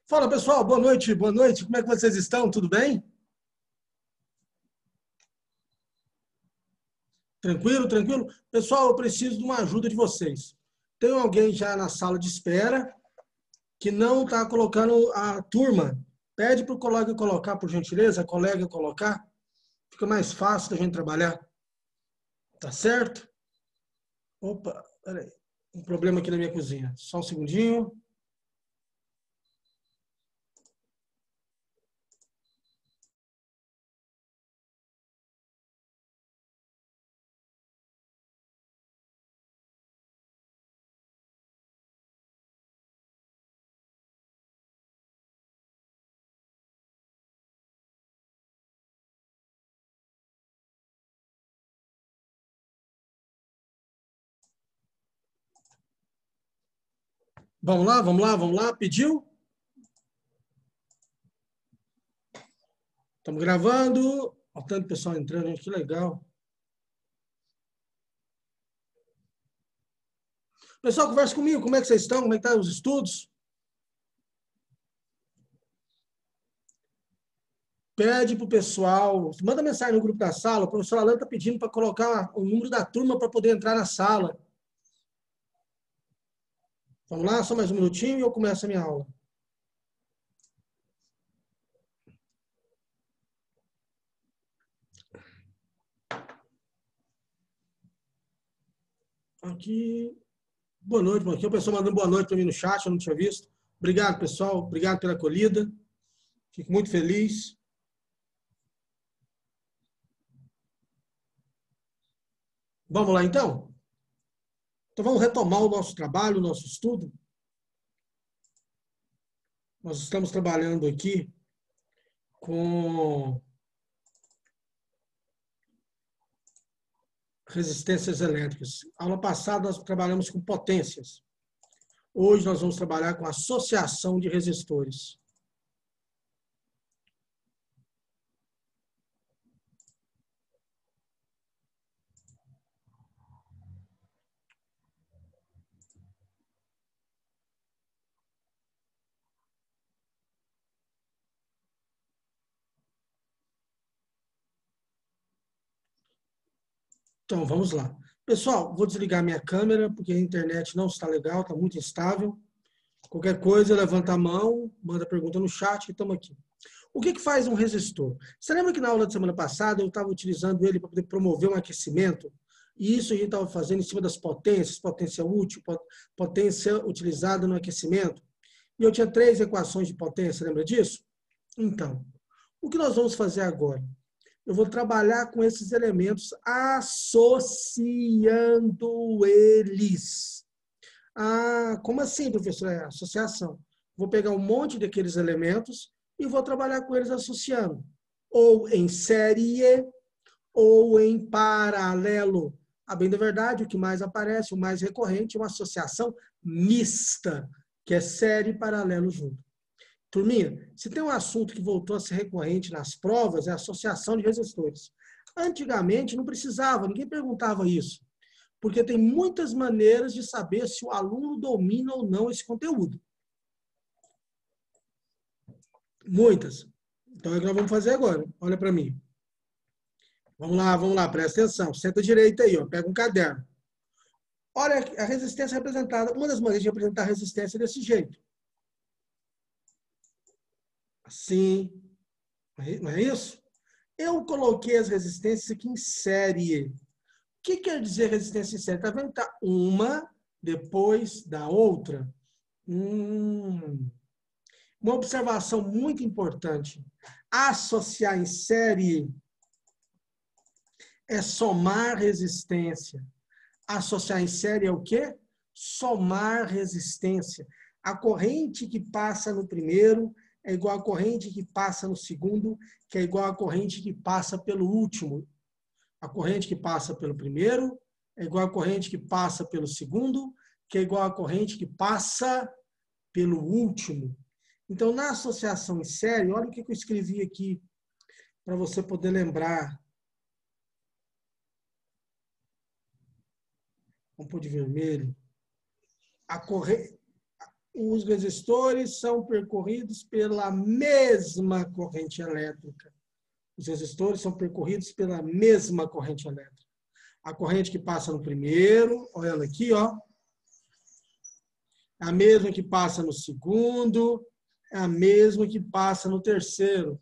Fala pessoal, boa noite, boa noite. Como é que vocês estão? Tudo bem? Tranquilo, tranquilo? Pessoal, eu preciso de uma ajuda de vocês. Tem alguém já na sala de espera que não está colocando a turma. Pede para o colega colocar, por gentileza, a colega colocar. Fica mais fácil da gente trabalhar. Tá certo? Opa, peraí. Um problema aqui na minha cozinha. Só um segundinho. Vamos lá, vamos lá, vamos lá. Pediu? Estamos gravando. Olha tanto pessoal entrando, gente, que legal. Pessoal, conversa comigo. Como é que vocês estão? Como é que estão os estudos? Pede para o pessoal, manda mensagem no grupo da sala, o professor Alan está pedindo para colocar o número da turma para poder entrar na sala. Vamos lá, só mais um minutinho e eu começo a minha aula. Aqui, boa noite, aqui o pessoal mandando boa noite para mim no chat, eu não tinha visto. Obrigado, pessoal, obrigado pela acolhida. Fico muito feliz. Vamos lá, então? Então, vamos retomar o nosso trabalho, o nosso estudo. Nós estamos trabalhando aqui com resistências elétricas. Aula passada, nós trabalhamos com potências. Hoje, nós vamos trabalhar com associação de resistores. Então, vamos lá. Pessoal, vou desligar minha câmera, porque a internet não está legal, está muito instável. Qualquer coisa, levanta a mão, manda pergunta no chat e estamos aqui. O que faz um resistor? Você lembra que na aula da semana passada eu estava utilizando ele para poder promover um aquecimento? E isso a gente estava fazendo em cima das potências, potência útil, potência utilizada no aquecimento. E eu tinha 3 equações de potência, lembra disso? Então, o que nós vamos fazer agora? Eu vou trabalhar com esses elementos associando eles. Ah, como assim, professor? É associação. Vou pegar um monte daqueles elementos e vou trabalhar com eles associando. Ou em série, ou em paralelo. A bem da verdade, o que mais aparece, o mais recorrente, é uma associação mista, que é série e paralelo junto. Turminha, se tem um assunto que voltou a ser recorrente nas provas, é a associação de resistores. Antigamente não precisava, ninguém perguntava isso, porque tem muitas maneiras de saber se o aluno domina ou não esse conteúdo. Muitas. Então é o que nós vamos fazer agora. Olha para mim. Vamos lá, presta atenção. Senta direito aí, ó, pega um caderno. Olha a resistência representada. Uma das maneiras de representar a resistência é desse jeito. Assim. Não é isso? Eu coloquei as resistências aqui em série. O que quer dizer resistência em série? Está vendo que está uma depois da outra? Uma observação muito importante. Associar em série é somar resistência. Associar em série é o quê? Somar resistência. A corrente que passa no primeiro é igual à corrente que passa no segundo, que é igual à corrente que passa pelo último. A corrente que passa pelo primeiro é igual à corrente que passa pelo segundo, que é igual à corrente que passa pelo último. Então, na associação em série, olha o que eu escrevi aqui para você poder lembrar. Vamos pôr de vermelho. os resistores são percorridos pela mesma corrente elétrica. Os resistores são percorridos pela mesma corrente elétrica. A corrente que passa no primeiro, olha ela aqui, ó, é a mesma que passa no segundo, é a mesma que passa no terceiro.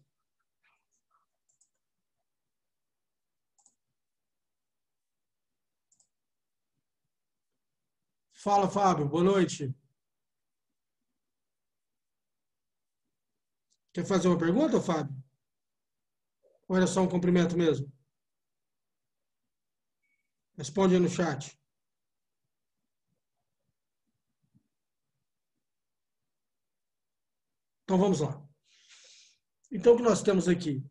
Fala, Fábio, boa noite. Quer fazer uma pergunta, Fábio? Ou era só um cumprimento mesmo? Responde aí no chat. Então vamos lá. Então o que nós temos aqui?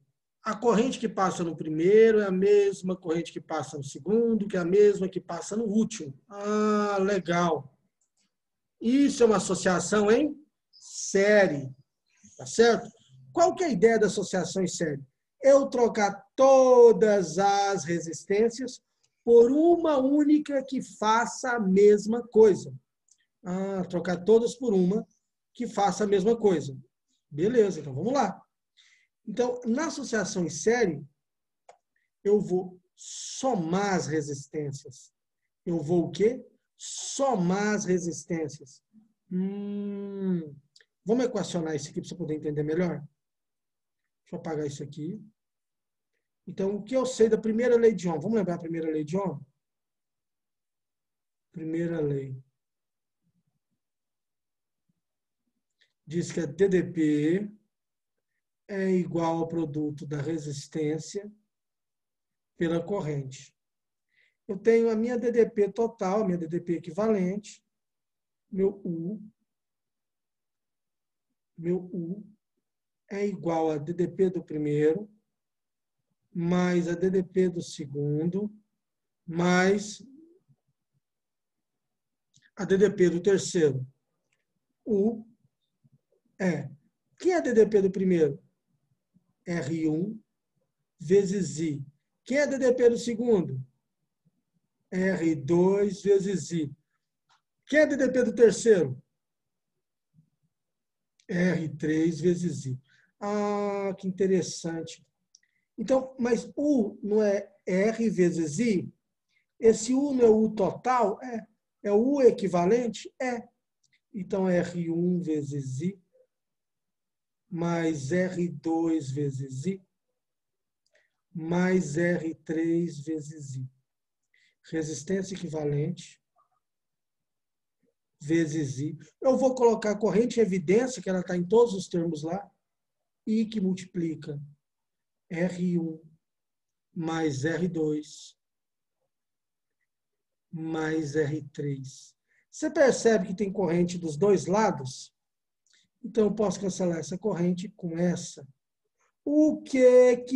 A corrente que passa no primeiro é a mesma corrente que passa no segundo, que é a mesma que passa no último. Ah, legal. Isso é uma associação em série, tá certo? Qual que é a ideia da associação em série? Eu trocar todas as resistências por uma única que faça a mesma coisa. Ah, trocar todas por uma que faça a mesma coisa. Beleza, então vamos lá. Então, na associação em série, eu vou somar as resistências. Eu vou o quê? Somar as resistências. Vamos equacionar isso aqui para você poder entender melhor? Deixa eu apagar isso aqui. Então, o que eu sei da primeira lei de Ohm? Vamos lembrar a primeira lei de Ohm? Primeira lei. Diz que a DDP é igual ao produto da resistência pela corrente. Eu tenho a minha DDP total, minha DDP equivalente, meu U é igual a DDP do primeiro, mais a DDP do segundo, mais a DDP do terceiro. U é. Quem é a DDP do primeiro? R1 vezes I. Quem é a DDP do segundo? R2 vezes I. Quem é a DDP do terceiro? R3 vezes I. Ah, que interessante. Então, mas U não é R vezes I? Esse U não é U total? É. É o U equivalente? É. Então, R1 vezes I mais R2 vezes I mais R3 vezes I. Resistência equivalente vezes I. Eu vou colocar a corrente em evidência, que ela está em todos os termos lá, I que multiplica R1 mais R2 mais R3. Você percebe que tem corrente dos dois lados? Então, eu posso cancelar essa corrente com essa. O que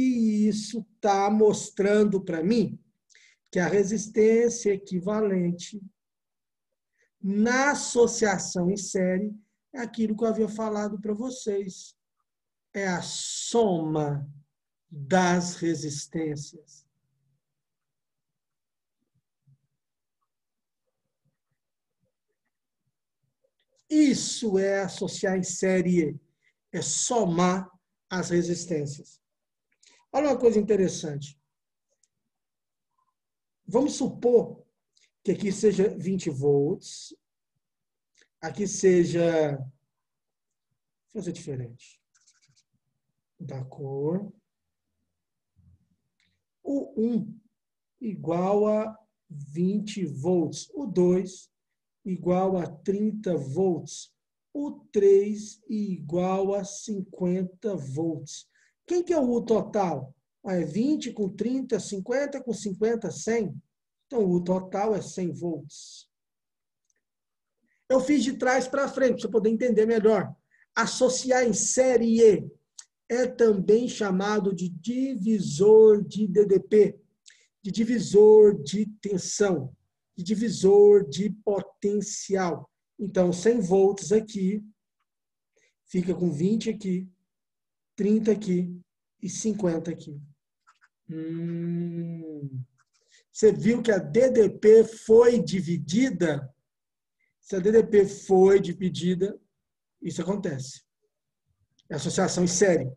isso está mostrando para mim? Que a resistência equivalente na associação em série é aquilo que eu havia falado para vocês. É a soma das resistências. Isso é associar em série, é somar as resistências. Olha uma coisa interessante. Vamos supor que aqui seja 20 volts, aqui seja, vou fazer diferente, da cor, o 1 igual a 20 volts, o 2 igual a 30 volts, o 3 igual a 50 volts. Quem que é o U total? É 20 com 30, 50 com 50, 100. Então, o U total é 100 volts. Eu fiz de trás para frente, para você poder entender melhor. Associar em série é também chamado de divisor de DDP, de divisor de tensão, de divisor de potencial. Então, 100 volts aqui, fica com 20 aqui, 30 aqui e 50 aqui. Você viu que a DDP foi dividida? Se a DDP foi dividida, isso acontece. É associação em série.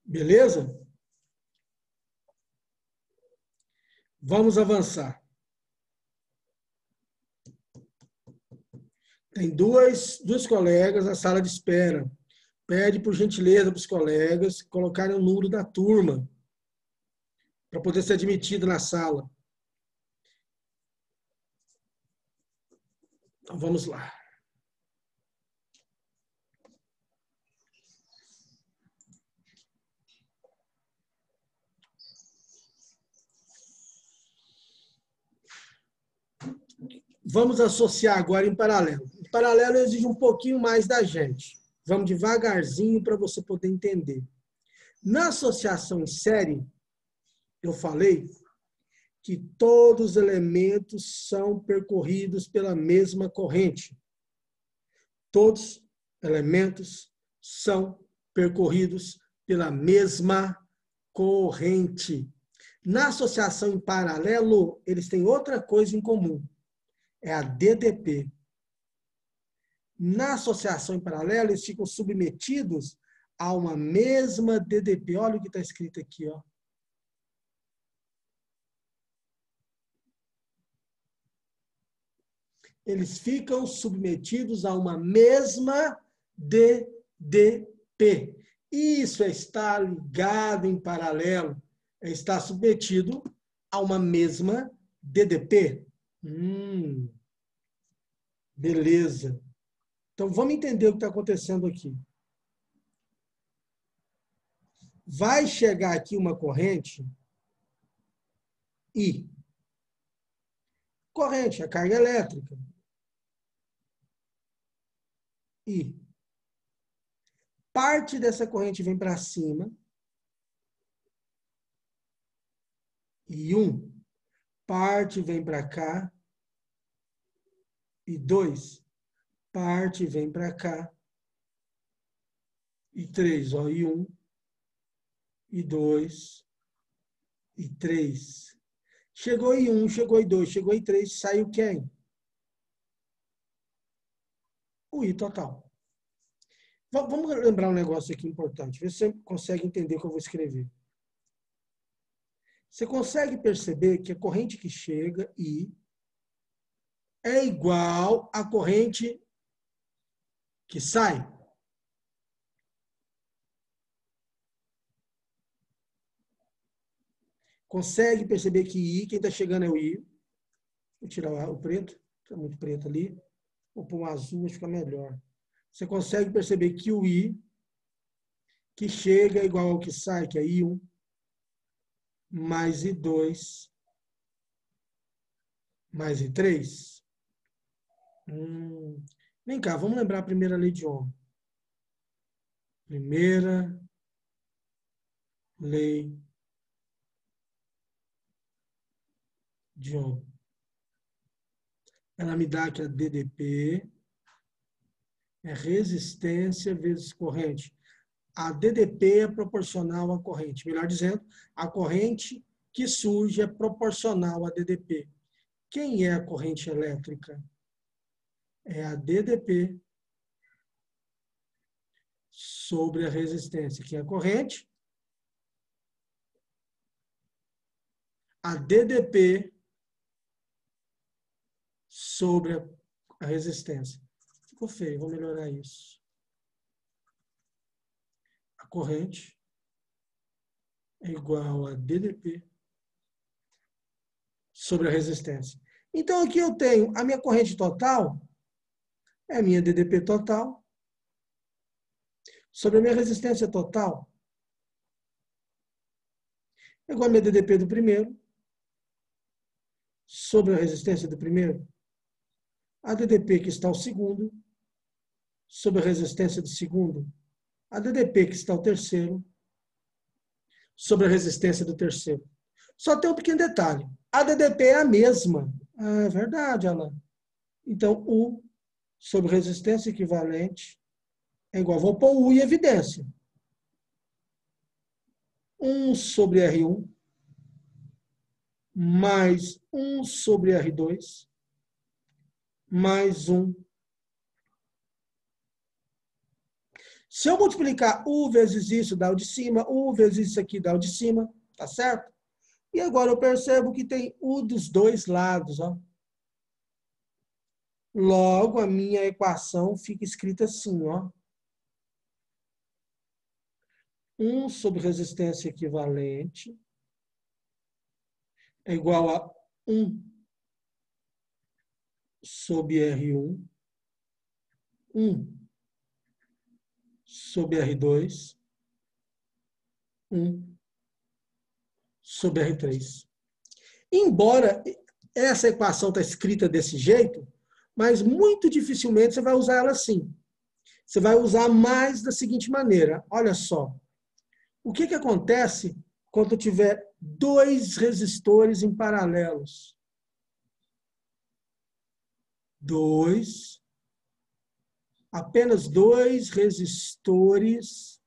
Beleza? Vamos avançar. Tem dois colegas na sala de espera. Pede, por gentileza, para os colegas colocarem o número da turma para poder ser admitido na sala. Então, vamos lá. Vamos associar agora em paralelo. Em paralelo exige um pouquinho mais da gente. Vamos devagarzinho para você poder entender. Na associação em série, eu falei que todos os elementos são percorridos pela mesma corrente. Todos os elementos são percorridos pela mesma corrente. Na associação em paralelo, eles têm outra coisa em comum. É a DDP. Na associação em paralelo, eles ficam submetidos a uma mesma DDP. Olha o que está escrito aqui, ó. Eles ficam submetidos a uma mesma DDP. Isso é estar ligado em paralelo, é estar submetido a uma mesma DDP. Beleza. Então, vamos entender o que está acontecendo aqui. Vai chegar aqui uma corrente I. Corrente, a carga elétrica. I. Parte dessa corrente vem para cima. E 1. Parte vem para cá. E 2. Parte vem para cá. E 3. Ó, e 1. E 2. E 3. Chegou em 1, chegou em 2, chegou em 3. Saiu quem? O I total. Vamos lembrar um negócio aqui importante. Vê se você consegue entender o que eu vou escrever. Você consegue perceber que a corrente que chega, I, é igual à corrente que sai? Consegue perceber que I, quem está chegando é o I. Vou tirar o preto, está muito preto ali. Vou pôr um azul, fica melhor. Você consegue perceber que o I, que chega é igual ao que sai, que é I1, mais I2, mais I3. Vem cá, vamos lembrar a primeira lei de Ohm. Primeira lei de Ohm. Ela me dá que a DDP é resistência vezes corrente. A DDP é proporcional à corrente. Melhor dizendo, a corrente que surge é proporcional à DDP. Quem é a corrente elétrica? É a DDP sobre a resistência. Quem é a corrente? A DDP sobre a resistência. Ficou feio, vou melhorar isso. A corrente é igual a DDP sobre a resistência. Então, aqui eu tenho a minha corrente total, é a minha DDP total, sobre a minha resistência total, é igual a minha DDP do primeiro, sobre a resistência do primeiro, a DDP que está ao segundo, sobre a resistência do segundo, a DDP que está ao terceiro, sobre a resistência do terceiro. Só tem um pequeno detalhe. A DDP é a mesma. Ah, é verdade, Alain. Então, U sobre resistência equivalente É igual, vou pôr U em evidência. 1 sobre R1 mais 1 sobre R2 mais 1. Se eu multiplicar U vezes isso, dá o de cima, U vezes isso aqui, dá o de cima, tá certo? E agora eu percebo que tem U dos dois lados, ó. Logo, a minha equação fica escrita assim, ó. 1 sobre resistência equivalente é igual a 1 sobre R1, 1 sobre R2, 1 sobre R3. Embora essa equação está escrita desse jeito, mas muito dificilmente você vai usar ela assim. Você vai usar mais da seguinte maneira. Olha só. O que acontece quando eu tiver dois resistores em paralelos? Apenas dois resistores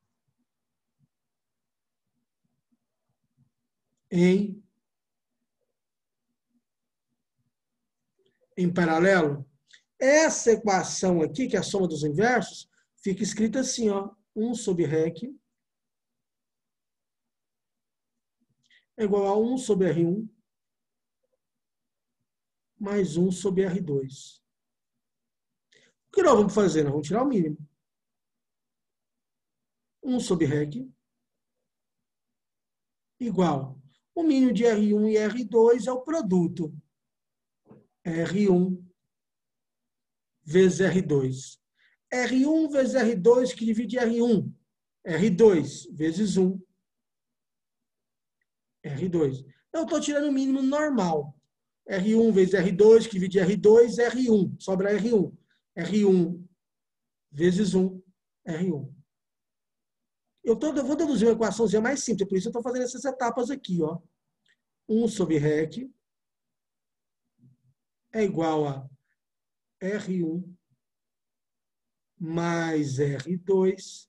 em paralelo. Essa equação aqui, que é a soma dos inversos, fica escrita assim, ó, 1 sobre REC é igual a 1 sobre R1 mais 1 sobre R2. O que nós vamos fazer? Nós vamos tirar o mínimo. 1 sobre REC igual. O mínimo de R1 e R2 é o produto. R1 vezes R2. R1 vezes R2 que divide R1. R2 vezes 1. R2. Eu estou tirando o mínimo normal. R1 vezes R2 que divide R2, R1. Sobra R1. R1 vezes 1, R1. Eu vou deduzir uma equaçãozinha mais simples, por isso eu estou fazendo essas etapas aqui, ó. 1 sobre REC é igual a R1 mais R2,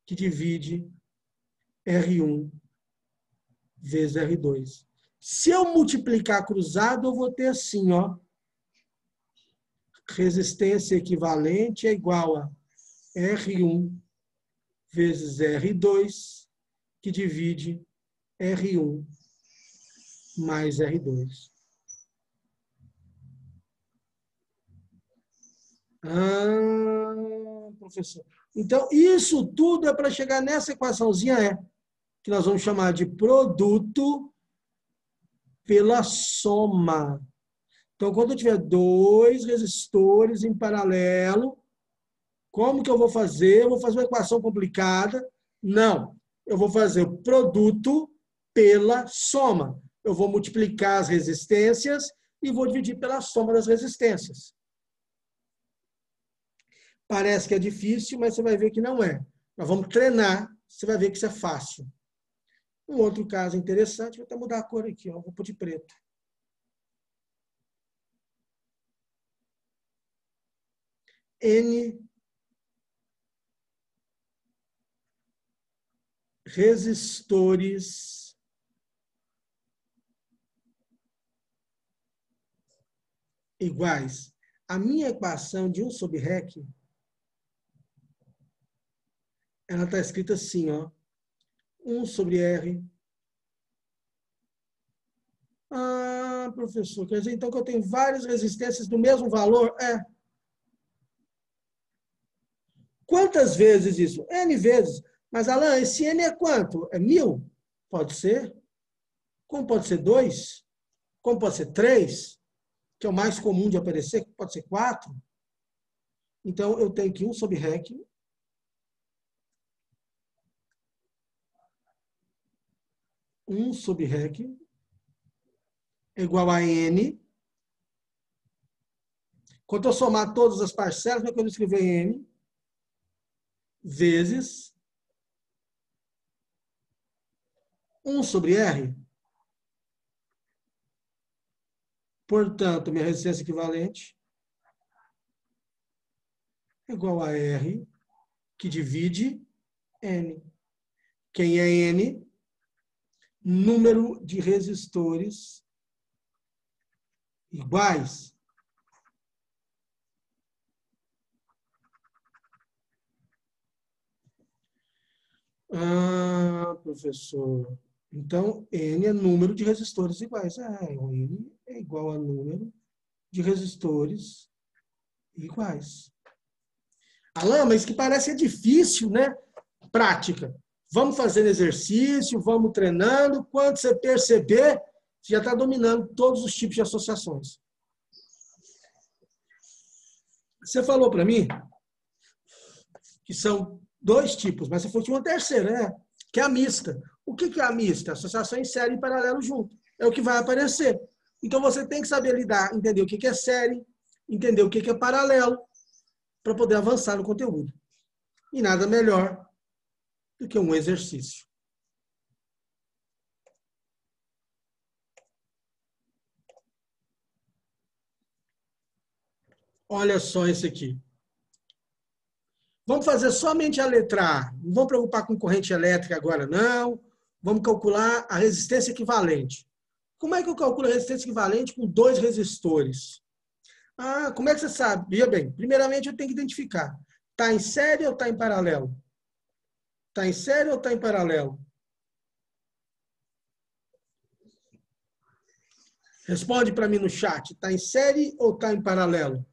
que divide R1 vezes R2. Se eu multiplicar cruzado, eu vou ter assim, ó. Resistência equivalente é igual a R1 vezes R2, que divide R1 mais R2. Ah, professor. Então, isso tudo é para chegar nessa equaçãozinha, que nós vamos chamar de produto pela soma. Então, quando eu tiver dois resistores em paralelo, como que eu vou fazer? Eu vou fazer uma equação complicada? Não. Eu vou fazer o produto pela soma. Eu vou multiplicar as resistências e vou dividir pela soma das resistências. Parece que é difícil, mas você vai ver que não é. Nós vamos treinar, você vai ver que isso é fácil. Um outro caso interessante, vou até mudar a cor aqui, ó, vou pôr de preto. N resistores iguais. A minha equação de 1 sobre REC, ela está escrita assim, ó. 1 sobre R. Ah, professor, quer dizer então que eu tenho várias resistências do mesmo valor? É. Quantas vezes isso? N vezes. Mas, Alan, esse N é quanto? É 1000? Pode ser. Como pode ser 2? Como pode ser 3? Que é o mais comum de aparecer. Pode ser 4? Então, eu tenho que 1 sobre REC. 1 sobre REC é igual a N. Quando eu somar todas as parcelas, como é que eu vou escrever N? Vezes 1 sobre R. Portanto, minha resistência equivalente é igual a R que divide N. Quem é N? Número de resistores iguais. Ah, professor. Então, N é número de resistores iguais. O N é igual a número de resistores iguais. Alain, mas que parece difícil, né? Prática. Vamos fazendo exercício, vamos treinando. Quando você perceber, você já está dominando todos os tipos de associações. Você falou para mim que são dois tipos, mas você falou que uma terceira, né? Que é a mista. O que é a mista? Associação em série e paralelo junto. É o que vai aparecer. Então você tem que saber lidar, entender o que é série, entender o que é paralelo, para poder avançar no conteúdo. E nada melhor do que um exercício. Olha só esse aqui. Vamos fazer somente a letra A. Não vamos preocupar com corrente elétrica agora, não. Vamos calcular a resistência equivalente. Como é que eu calculo a resistência equivalente com dois resistores? Ah, como é que você sabe? Veja bem, primeiramente eu tenho que identificar. Está em série ou está em paralelo? Está em série ou está em paralelo? Responde para mim no chat. Está em série ou está em paralelo?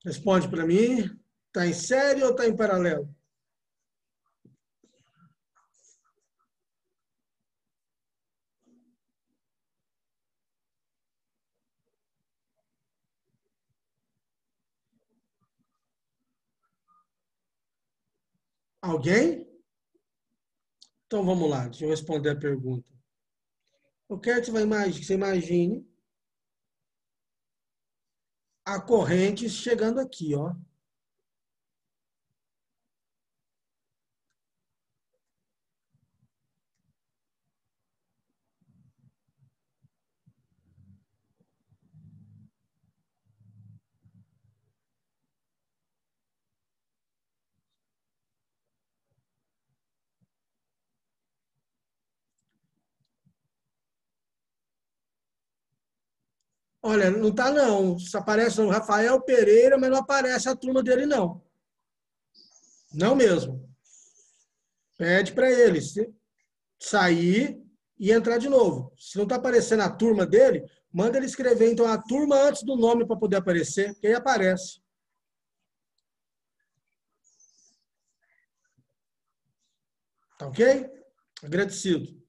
Responde para mim. Está em série ou está em paralelo? Alguém? Então vamos lá, deixa eu responder a pergunta. Eu quero que você imagine a corrente chegando aqui, ó. Olha, não tá não. Só aparece o Rafael Pereira, mas não aparece a turma dele não. Não mesmo. Pede para ele sair e entrar de novo. Se não está aparecendo a turma dele, manda ele escrever então a turma antes do nome para poder aparecer, que aí aparece. Tá ok? Agradecido.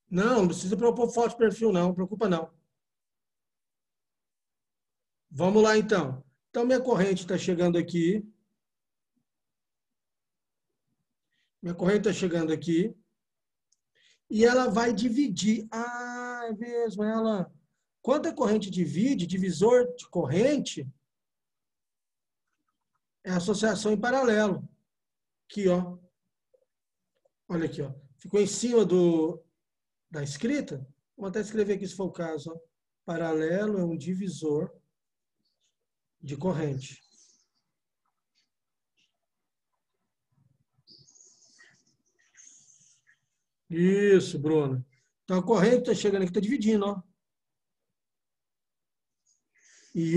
Não, não precisa propor foto de perfil não, não preocupa não. Vamos lá então. Então minha corrente está chegando aqui. Minha corrente está chegando aqui. E ela vai dividir. Ah, é mesmo, ela. Quando a corrente divide, divisor de corrente, é associação em paralelo. Aqui, ó. Olha aqui, ó. Ficou em cima da escrita. Vou até escrever aqui se for o caso. Ó. Paralelo é um divisor de corrente. Isso, Bruno. Então a corrente está chegando aqui, está dividindo, ó. E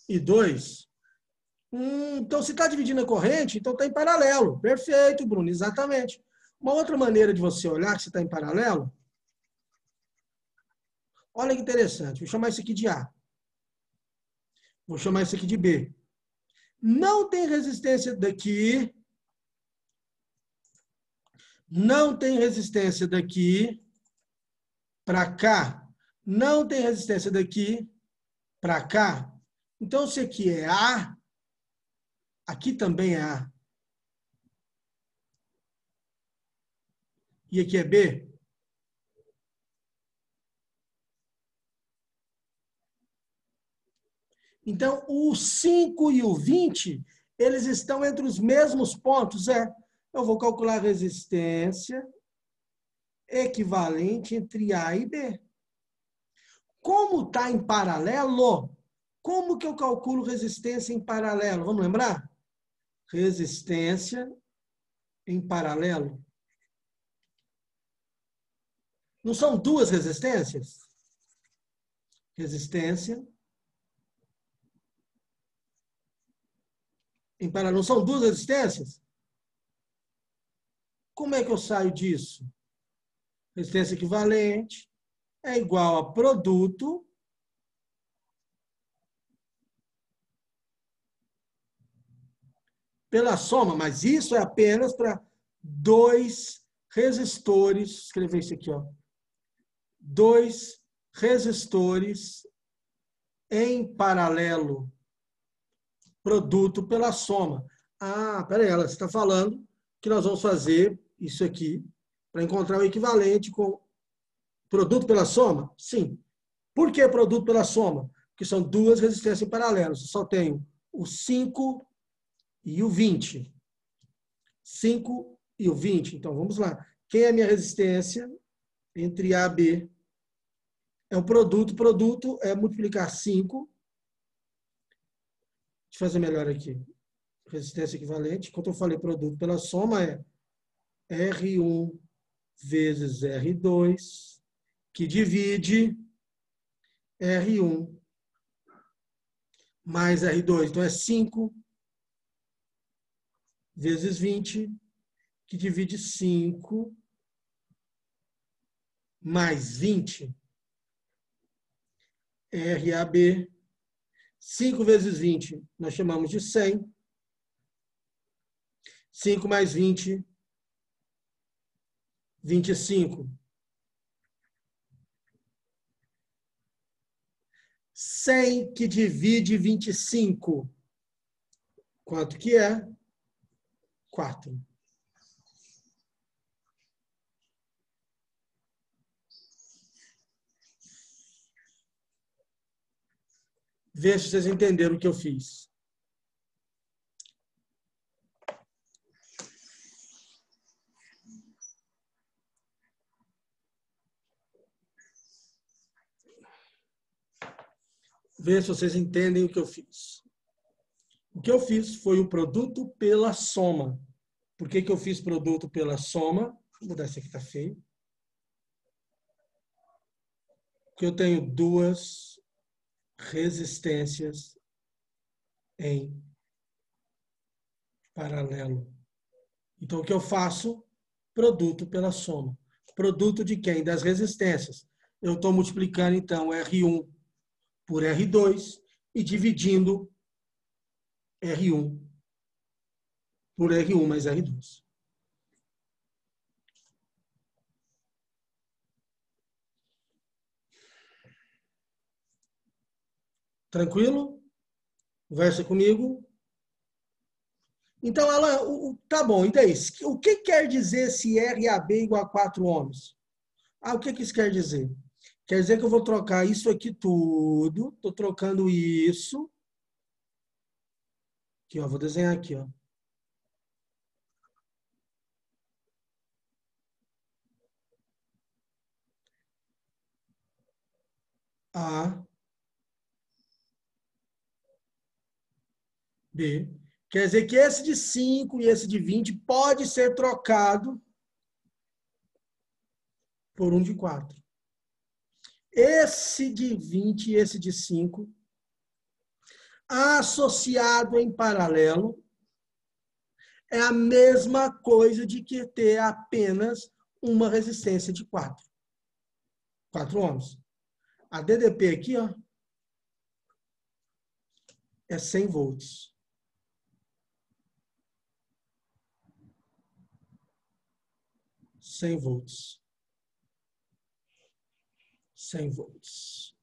e 2. Então, se está dividindo a corrente, então está em paralelo. Perfeito, Bruno, exatamente. Uma outra maneira de você olhar que você está em paralelo, olha que interessante. Vou chamar isso aqui de A. Vou chamar isso aqui de B. Não tem resistência daqui. Não tem resistência daqui para cá. Não tem resistência daqui para cá. Então, se aqui é A, aqui também é A. E aqui é B. Então, o 5 e o 20, eles estão entre os mesmos pontos. Eu vou calcular a resistência equivalente entre A e B. Como está em paralelo, como que eu calculo resistência em paralelo? Vamos lembrar? Resistência em paralelo. Não são duas resistências? Resistência em paralelo. Não são duas resistências? Como é que eu saio disso? Resistência equivalente é igual a produto pela soma, mas isso é apenas para dois resistores. Escrever isso aqui, ó. Dois resistores em paralelo. Produto pela soma. Peraí, ela está falando que nós vamos fazer isso aqui para encontrar o equivalente com produto pela soma? Sim. Por que produto pela soma? Porque são duas resistências em paralelo. Eu só tenho o 5 e o 20. 5 e o 20. Então, vamos lá. Quem é a minha resistência entre A e B? É o produto. Produto é multiplicar 5. Deixa eu fazer melhor aqui. Resistência equivalente. Quando eu falei produto pela soma, é R1 vezes R2, que divide R1 mais R2. Então, é 5 vezes 20, que divide 5 mais 20. RAB. 5 vezes 20, nós chamamos de 100. 5 mais 20, 25. 100 que divide 25. Quanto que é? 4. Vê se vocês entenderam o que eu fiz. Vê se vocês entendem o que eu fiz. O que eu fiz foi o produto pela soma. Por que que eu fiz produto pela soma? Vou mudar esse aqui, está feio. Porque eu tenho duas resistências em paralelo. Então, o que eu faço? Produto pela soma. Produto de quem? Das resistências. Eu estou multiplicando, então, R1 por R2 e dividindo R1 por R1 mais R2. Tranquilo? Conversa comigo. Então, Alan, tá bom, então é isso. O que quer dizer esse RAB igual a 4 ohms? O que isso quer dizer? Quer dizer que eu vou trocar isso aqui tudo, estou trocando isso. Aqui, ó, vou desenhar aqui, ó. A, B. Quer dizer que esse de 5 e esse de 20 pode ser trocado por um de 4. Esse de 20 e esse de 5, associado em paralelo, é a mesma coisa de que ter apenas uma resistência de 4 ohms. A DDP aqui, ó, é 100 volts. 100 volts. 100 volts.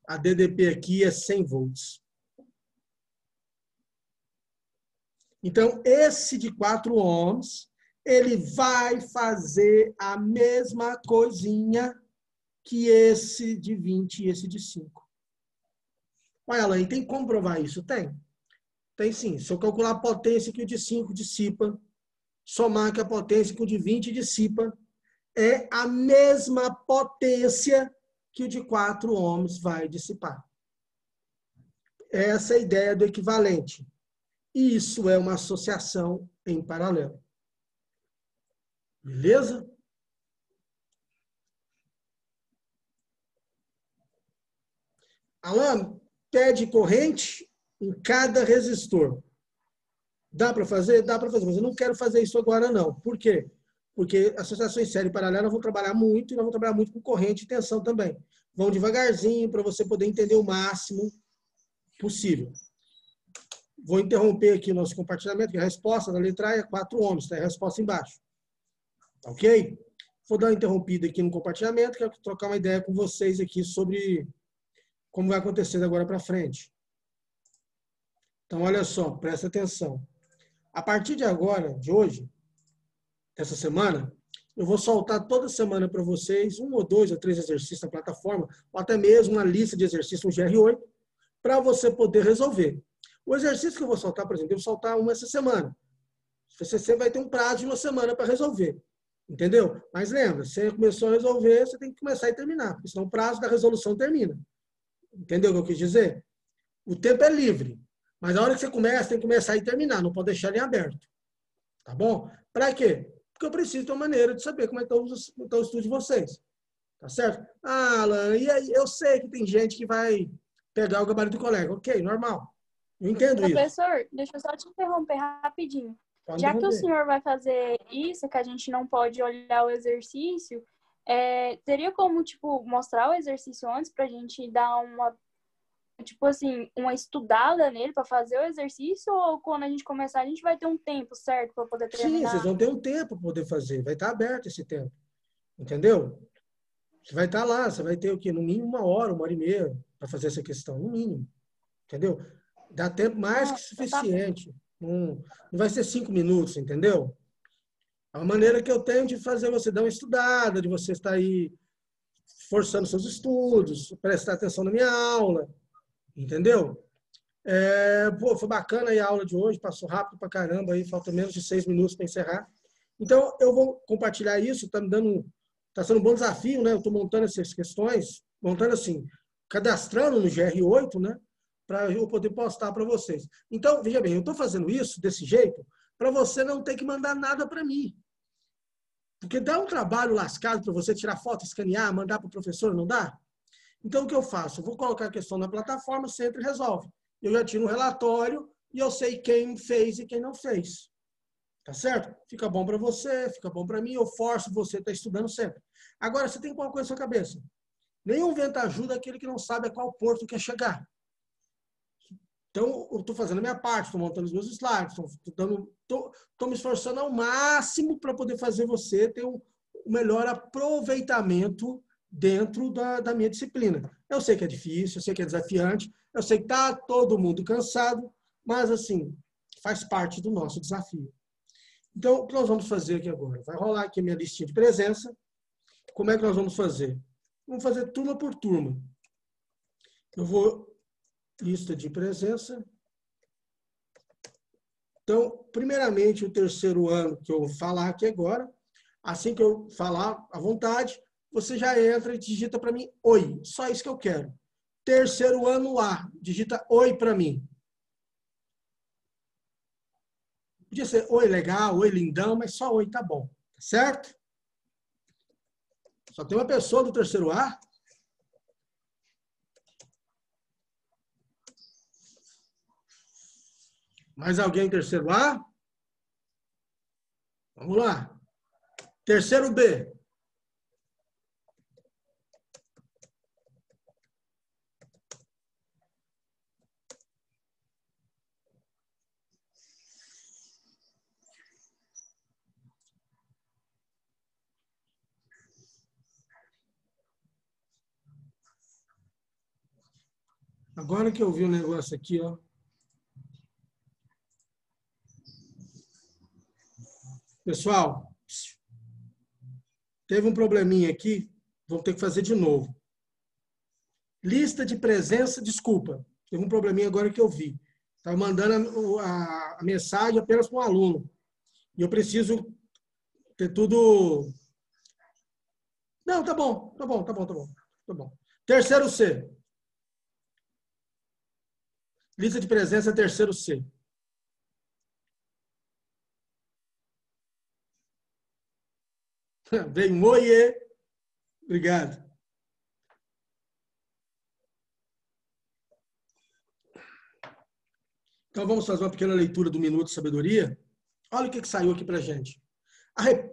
A DDP aqui é 100 volts. Então, esse de 4 ohms, ele vai fazer a mesma coisinha que esse de 20 e esse de 5. Olha, Alain, tem como provar isso? Tem. Tem sim. Se eu calcular a potência que o de 5 dissipa, somar que a potência que o de 20 dissipa, é a mesma potência que o de 4 ohms vai dissipar. Essa é a ideia do equivalente. Isso é uma associação em paralelo. Beleza? Alan, pede corrente em cada resistor. Dá para fazer? Dá para fazer, mas eu não quero fazer isso agora, não. Por quê? Porque associações série e paralela vão trabalhar muito, e nós vamos trabalhar muito com corrente e tensão também. Vão devagarzinho para você poder entender o máximo possível. Vou interromper aqui o nosso compartilhamento, que a resposta da letra A é 4 ohms, está a resposta embaixo. Ok? Vou dar uma interrompida aqui no compartilhamento, quero trocar uma ideia com vocês aqui sobre como vai acontecer agora para frente. Então, olha só, presta atenção. A partir de agora, de hoje, essa semana, eu vou soltar toda semana para vocês 1 ou 2 ou 3 exercícios na plataforma, ou até mesmo uma lista de exercícios no GR8, para você poder resolver. O exercício que eu vou soltar, por exemplo, eu vou soltar um essa semana. Você vai ter um prazo de 1 semana para resolver. Entendeu? Mas lembra, você começou a resolver, você tem que começar e terminar, porque senão o prazo da resolução termina. Entendeu o que eu quis dizer? O tempo é livre, mas a hora que você começa, tem que começar e terminar, não pode deixar ele aberto. Tá bom? Para quê? Porque eu preciso ter uma maneira de saber como é que está o estudo de vocês. Tá certo? Ah, Alan, e aí, eu sei que tem gente que vai pegar o gabarito do colega. Ok, normal. Eu entendo isso. Professor, deixa eu só te interromper rapidinho. Pode Já que o interromper. senhor vai fazer isso, que a gente não pode olhar o exercício, teria como, tipo, mostrar o exercício antes pra gente dar uma, tipo assim, uma estudada nele para fazer o exercício, ou quando a gente começar a gente vai ter um tempo certo para poder Sim, vocês terminar? vão ter um tempo para poder fazer. Vai estar aberto esse tempo. Entendeu? Você vai estar lá, você vai ter o quê? No mínimo 1 hora e meia para fazer essa questão. No mínimo. Entendeu? Dá tempo mais que Então tá bem. suficiente. Não vai ser 5 minutos, entendeu? É uma maneira que eu tenho de fazer você dar uma estudada, de você estar aí forçando seus estudos, prestar atenção na minha aula, entendeu? Foi bacana aí a aula de hoje, passou rápido pra caramba, aí falta menos de 6 minutos para encerrar. Então, eu vou compartilhar isso, está sendo um bom desafio, né? Eu estou montando essas questões, montando assim, cadastrando no GR8, né? Para eu poder postar para vocês. Então, veja bem, eu estou fazendo isso desse jeito para você não ter que mandar nada para mim. Porque dá um trabalho lascado para você tirar foto, escanear, mandar para o professor, não dá? Então, o que eu faço? Eu vou colocar a questão na plataforma, você entra e resolve. Eu já tiro um relatório e eu sei quem fez e quem não fez. Tá certo? Fica bom para você, fica bom para mim, eu forço você a estar estudando sempre. Agora, você tem uma coisa na sua cabeça. Nenhum vento ajuda aquele que não sabe a qual porto quer chegar. Então, eu estou fazendo a minha parte, estou montando os meus slides, estou me esforçando ao máximo para poder fazer você ter um melhor aproveitamento dentro da minha disciplina. Eu sei que é difícil, eu sei que é desafiante, eu sei que está todo mundo cansado, mas, assim, faz parte do nosso desafio. Então, o que nós vamos fazer aqui agora? Vai rolar aqui a minha listinha de presença. Como é que nós vamos fazer? Vamos fazer turma por turma. Eu vou... Lista de presença. Então, primeiramente, o terceiro ano que eu vou falar aqui agora, assim que eu falar à vontade, você já entra e digita para mim, oi. Só isso que eu quero. Terceiro ano A, digita oi para mim. Podia ser oi legal, oi lindão, mas só oi tá bom. Tá certo? Só tem uma pessoa do terceiro A. Mais alguém em terceiro A? Vamos lá. Terceiro B. Agora que eu vi o negócio aqui, ó. Pessoal, teve um probleminha aqui, vamos ter que fazer de novo. Lista de presença, desculpa. Teve um probleminha agora que eu vi. Estava mandando a mensagem apenas para um aluno. E eu preciso ter tudo... Não, tá bom, tá bom, tá bom, tá bom. Tá bom. Terceiro C. Lista de presença, terceiro C. Veio um oiê. Obrigado. Então, vamos fazer uma pequena leitura do Minuto de Sabedoria. Olha o que saiu aqui para a gente.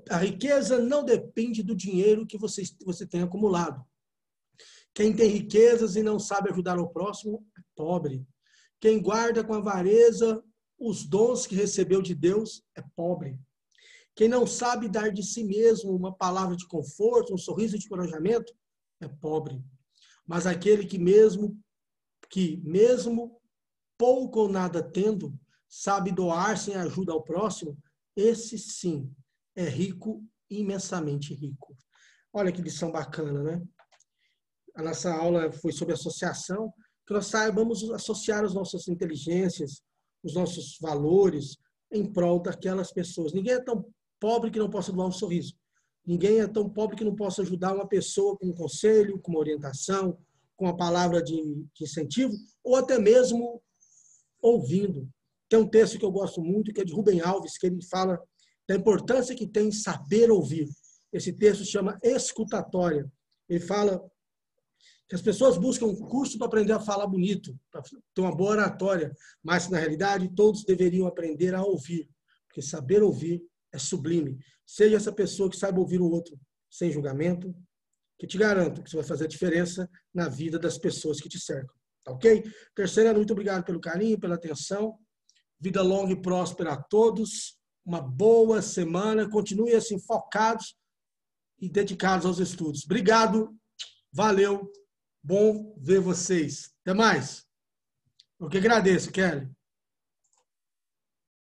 A riqueza não depende do dinheiro que você tem acumulado. Quem tem riquezas e não sabe ajudar o próximo é pobre. Quem guarda com avareza os dons que recebeu de Deus é pobre. Quem não sabe dar de si mesmo uma palavra de conforto, um sorriso de encorajamento, é pobre. Mas aquele que mesmo pouco ou nada tendo, sabe doar-se em ajuda ao próximo, esse sim é rico, imensamente rico. Olha que lição bacana, né? A nossa aula foi sobre associação, que nós saibamos associar as nossas inteligências, os nossos valores em prol daquelas pessoas. Ninguém é tão pobre que não possa doar um sorriso. Ninguém é tão pobre que não possa ajudar uma pessoa com um conselho, com uma orientação, com uma palavra de incentivo, ou até mesmo ouvindo. Tem um texto que eu gosto muito, que é de Rubem Alves, que ele fala da importância que tem saber ouvir. Esse texto se chama Escutatória. Ele fala que as pessoas buscam um curso para aprender a falar bonito, para ter uma boa oratória, mas, na realidade, todos deveriam aprender a ouvir, porque saber ouvir é sublime. Seja essa pessoa que saiba ouvir o outro sem julgamento, que te garanto que isso vai fazer a diferença na vida das pessoas que te cercam. Tá ok? Terceira, muito obrigado pelo carinho, pela atenção. Vida longa e próspera a todos. Uma boa semana. Continuem assim focados e dedicados aos estudos. Obrigado. Valeu. Bom ver vocês. Até mais. Eu que agradeço, Kelly.